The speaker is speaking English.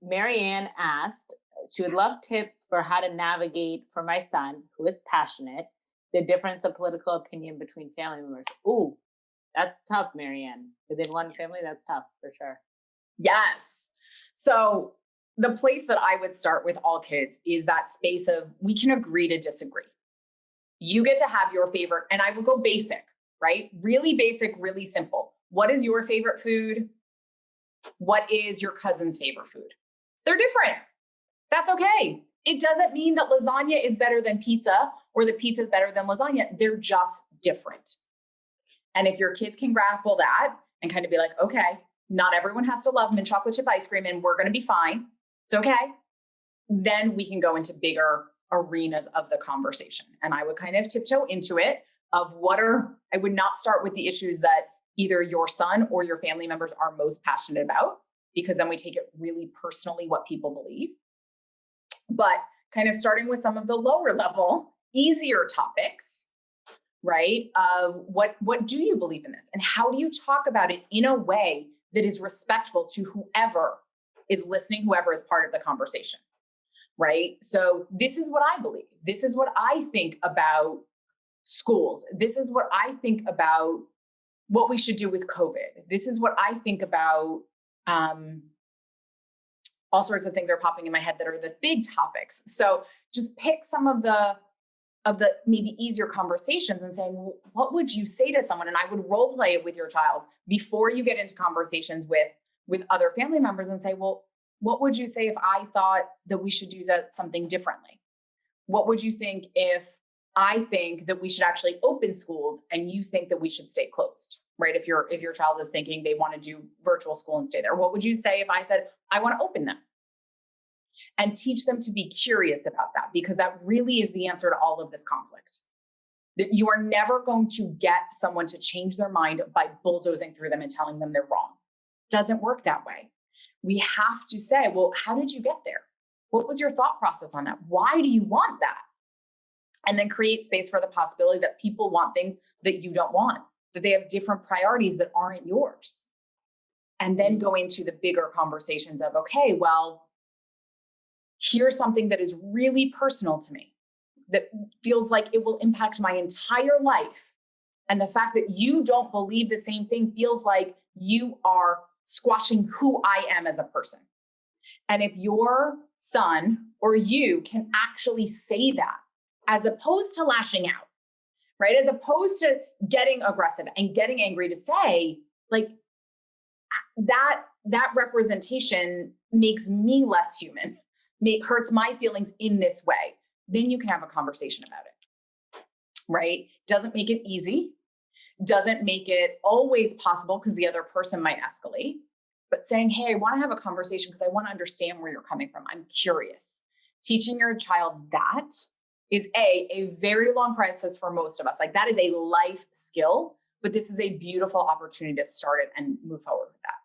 Marianne asked, she would love tips for how to navigate for my son, who is passionate, the difference of political opinion between family members. Ooh, that's tough, Marianne. Within one family, that's tough for sure. Yes. So the place that I would start with all kids is that space of we can agree to disagree. You get to have your favorite, and I will go basic, right? Really basic, really simple. What is your favorite food? What is your cousin's favorite food? They're different. That's okay. It doesn't mean that lasagna is better than pizza or that pizza is better than lasagna. They're just different. And if your kids can grapple that and kind of be like, okay, not everyone has to love mint chocolate chip ice cream and we're going to be fine. It's okay. Then we can go into bigger arenas of the conversation. And I would kind of tiptoe into it of I would not start with the issues that either your son or your family members are most passionate about, because then we take it really personally what people believe. But kind of starting with some of the lower level, easier topics, right? Of what do you believe in this? And how do you talk about it in a way that is respectful to whoever is listening, whoever is part of the conversation, right? So this is what I believe. This is what I think about schools. This is what I think about what we should do with COVID. This is what I think about all sorts of things are popping in my head that are the big topics. So just pick some of the maybe easier conversations and saying, well, what would you say to someone? And I would role play it with your child before you get into conversations with other family members and say, well, what would you say if I thought that we should do something differently? What would you think if I think that we should actually open schools and you think that we should stay closed, right? If your child is thinking they want to do virtual school and stay there, what would you say if I said, I want to open them? And teach them to be curious about that, because that really is the answer to all of this conflict. That you are never going to get someone to change their mind by bulldozing through them and telling them they're wrong. It doesn't work that way. We have to say, well, how did you get there? What was your thought process on that? Why do you want that? And then create space for the possibility that people want things that you don't want, that they have different priorities that aren't yours. And then go into the bigger conversations of, okay, well, here's something that is really personal to me, that feels like it will impact my entire life. And the fact that you don't believe the same thing feels like you are squashing who I am as a person. And if your son or you can actually say that, as opposed to lashing out, right? As opposed to getting aggressive and getting angry, to say, like, that representation makes me less human, hurts my feelings in this way, then you can have a conversation about it, right? Doesn't make it easy, doesn't make it always possible because the other person might escalate, but saying, hey, I want to have a conversation because I want to understand where you're coming from. I'm curious. Teaching your child that is a very long process for most of us. Like, that is a life skill, but this is a beautiful opportunity to start it and move forward with that.